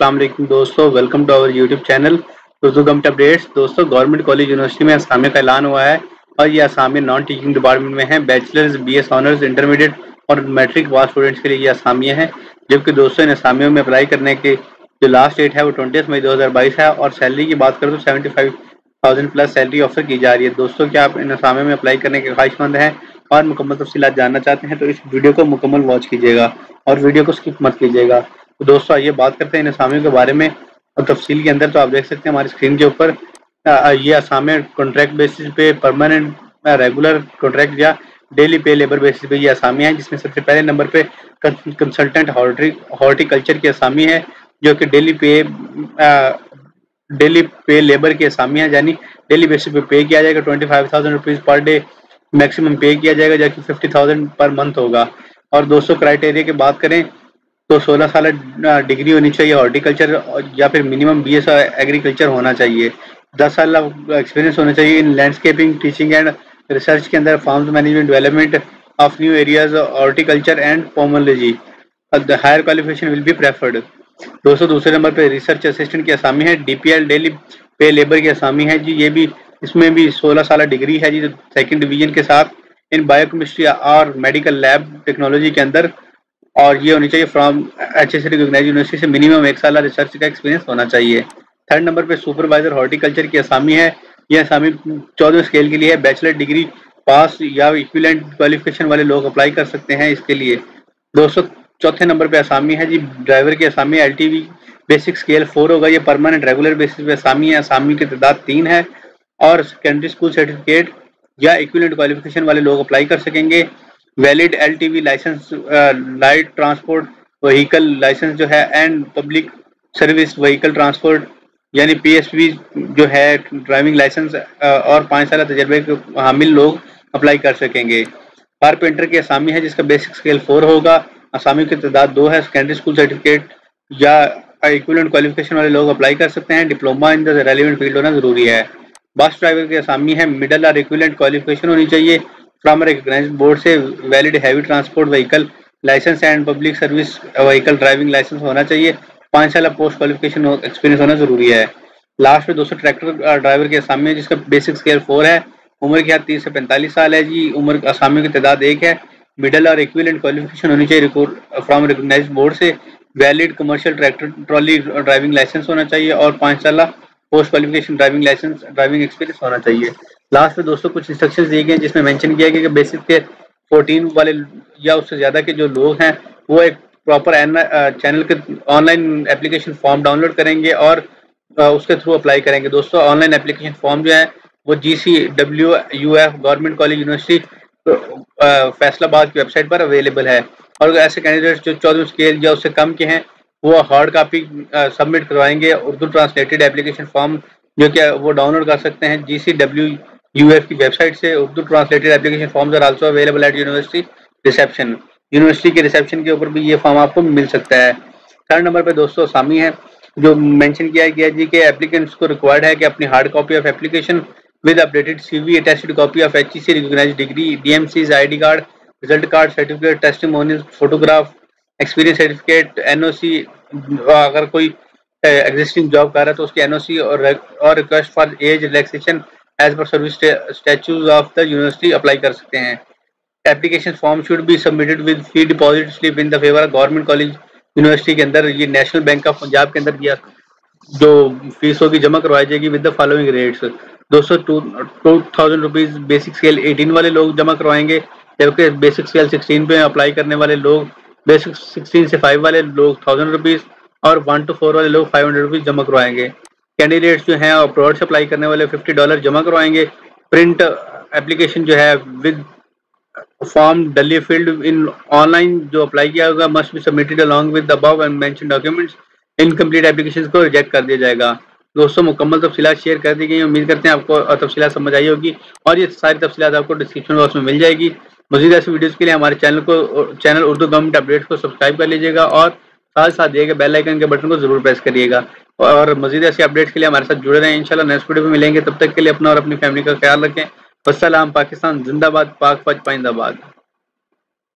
अस्सलाम वालेकुम दोस्तों, welcome to our YouTube channel Urdu government updates. दोस्तों, गवर्नमेंट कॉलेज यूनिवर्सिटी में असामिया का ऐलान हुआ है और ये असामिया नॉन टीचिंग डिपार्टमेंट में है। बैचलर्स, बीएस ऑनर्स, इंटरमीडिएट और मैट्रिक पास स्टूडेंट्स के लिए ये असामिया है। जबकि दोस्तों, इन असामियों में अप्लाई करने की जो लास्ट डेट है वो 20 मई 2022 है और सैलरी की बात करें तो 75,000 प्लस सैलरी ऑफर की जा रही है। दोस्तों, क्या आप इन असामियों में अप्लाई करने के ख्वाहिशमंद हैं और मुकम्मल तफसीलात जानना चाहते हैं तो इस वीडियो को मुकम्मल वॉच कीजिएगा और वीडियो को स्किप मत कीजिएगा। तो दोस्तों, आइए बात करते हैं इन असामियों के बारे में और तफसील के अंदर। तो आप देख सकते हैं हमारी स्क्रीन के ऊपर ये असामियाँ कॉन्ट्रैक्ट बेसिस पे, परमानेंट, रेगुलर कॉन्ट्रैक्ट या डेली पे लेबर बेसिस पे ये असामियाँ हैं, जिसमें सबसे पहले नंबर पे कंसल्टेंट हॉर्टिकल्चर की असामी है जो कि डेली पे लेबर की असामियाँ, यानी डेली बेसिस पे किया जाएगा। 25,000 रुपीज़ पर डे मैक्सिमम पे किया जाएगा, जो कि 50,000 पर मंथ होगा। और दोस्तों, क्राइटेरिया की बात करें तो 16 साल डिग्री होनी चाहिए हॉर्टिकल्चर या फिर मिनिमम बीएस एग्रीकल्चर होना चाहिए। 10 साल एक्सपीरियंस होना चाहिए in landscaping, teaching and research के अंदर, farms management, development of new areas, horticulture and pomology. The higher qualification will be preferred. दोस्तों, दूसरे नंबर पे रिसर्च असिस्टेंट की असामी है। डीपीएल डेली पे लेबर की असामी है जी। ये भी, इसमें भी 16 साल डिग्री है जी, सेकंड डिवीजन के साथ इन बायोकेमिस्ट्री और मेडिकल लैब टेक्नोलॉजी के अंदर, और ये होनी चाहिए फ्रॉम HSC रिकॉग्नाइज्ड यूनिवर्सिटी से मिनिमम 1 साल रिसर्च का एक्सपीरियंस होना चाहिए। थर्ड नंबर पे सुपरवाइजर हॉर्टिकल्चर की असामी है। यह असामी 14वें स्केल के लिए है। बैचलर डिग्री पास या इक्विवेलेंट क्वालिफिकेशन वाले लोग अप्लाई कर सकते हैं इसके लिए। दोस्तों, चौथे नंबर पे असामी है जी ड्राइवर की असामी। LTV बेसिक स्केल 4 होगा। ये परमानेंट रेगुलर बेसिस पे असामी है। असामी की तादाद 3 है और सेकेंडरी स्कूल सर्टिफिकेट या इक्विवेलेंट क्वालिफिकेशन वाले लोग अप्लाई कर सकेंगे। Valid LTV licence, light transport vehicle licence जो है, and public service vehicle transport यानी PSV जो है ड्राइविंग लाइसेंस, और 5 साल तजर्बे के हामिल लोग अप्लाई कर सकेंगे। कारपेंटर की असामी है जिसका बेसिक स्केल 4 होगा। असामी की तादाद 2 है। सेकेंडरी स्कूल सर्टिफिकेट या इक्विवेलेंट क्वालिफिकेशन वाले लोग अप्लाई कर सकते हैं। Diploma in the relevant field होना जरूरी है। बस ड्राइवर की असामी है। मिडिल और इक्विवेलेंट क्वालिफिकेशन होनी चाहिए फ्रॉम रिकॉग्नाइज्ड बोर्ड से। Valid heavy transport vehicle licence and public service vehicle driving licence होना चाहिए। 5 साल पोस्ट क्वालिफिकेशन एक्सपीरियंस होना जरूरी है। लास्ट में दोस्तों, ट्रैक्टर ड्राइवर के असामी है जिसका बेसिक स्केल 4 है। उम्र की हद 30 से 45 साल है जी। उम्र असामियों की तादाद 1 है। मिडिल और इक्विवेलेंट क्वालिफिकेशन होनी चाहिए फ्रॉम रिकॉग्नाइज्ड बोर्ड से। Valid commercial tractor trolley driving licence होना चाहिए और 5 साल post qualification driving licence driving experience होना चाहिए। लास्ट में दोस्तों, कुछ इंस्ट्रक्शंस दिए गए जिसमें मेंशन किया गया कि बेसिक के 14 वाले या उससे ज़्यादा के जो लोग हैं वो एक प्रॉपर चैनल के ऑनलाइन एप्लीकेशन फॉर्म डाउनलोड करेंगे और उसके थ्रू अप्लाई करेंगे। दोस्तों, ऑनलाइन एप्लीकेशन फॉर्म जो है वो GCWUF government college university Faisalabad की वेबसाइट पर अवेलेबल है। और ऐसे कैंडिडेट्स जो 14 स्केल या उससे कम के हैं वो हार्ड कापी सबमिट करवाएंगे। उर्दू ट्रांसलेटेड एप्लीकेशन फॉर्म जो कि वो डाउनलोड कर सकते हैं GCWUF की वेबसाइट से। Urdu translated application forms are also available at university reception. University के रिसेप्शन के ऊपर भी ये फॉर्म आपको मिल सकता है। थर्ड नंबर पे दोस्तों असामी है जो मेंशन किया गया जी के एप्लीकेंट्स को रिक्वायर्ड है कि अपनी hard copy of application with updated CV, attested copy of HEC recognised degree, DMCs, ID card, result card, certificate, testimonial, photograph, experience certificate, NOC, अगर कोई एग्जिस्टिंग जॉब कर रहा है तो उसकी NOC और request for age relaxation as per service statutes of the university apply कर सकते हैं। Application form should be submitted with fee deposit slip in the favour government college university के अंदर। ये नेशनल बैंक ऑफ पंजाब के अंदर दिया जो फीस होगी जमा करवाई जाएगी विद द फॉलोइंग रेट्स। दोस्तों, 2,000 रुपीज़ बेसिक स्केल 18 वाले लोग जमा करवाएंगे, जबकि बेसिक स्केल 16 पे अप्लाई करने वाले लोग, बेसिक 16 से 5 वाले लोग 1,000 रुपीज़ और 1 to 4 वाले लोग 500 रुपीज़ जमा करवाएंगे। कैंडिडेट्स जो हैं अब्रॉड से अप्लाई करने वाले $50 जमा करवाएंगे। प्रिंट एप्लीकेशन जो है विद फॉर्म डली फील्ड इन ऑनलाइन जो अप्लाई किया होगा must be submitted along with above and mention documents. Incomplete application को रिजेक्ट कर दिया जाएगा। दोस्तों, मुकम्मल तफसीलात शेयर कर दी गई। उम्मीद करते हैं आपको तफसीलात समझ आई होगी और ये सारी तफसीलात आपको डिस्क्रिप्शन बॉक्स में मिल जाएगी। मज़ीद ऐसी वीडियोज़ के लिए हमारे चैनल उर्दू गवर्नमेंट अपडेट्स को सब्सक्राइब कर लीजिएगा और साथ साथ दिए गए बेल आइकन के बटन को जरूर प्रेस करिएगा। और मज़ीद ऐसी अपडेट्स के लिए हमारे साथ जुड़े रहें। इंशाल्लाह नेक्स्ट वीडियो में मिलेंगे। तब तक के लिए अपना और अपनी फैमिली का ख्याल रखें। वस्सलाम। पाकिस्तान जिंदाबाद, पाक फौज पाइंदाबाद।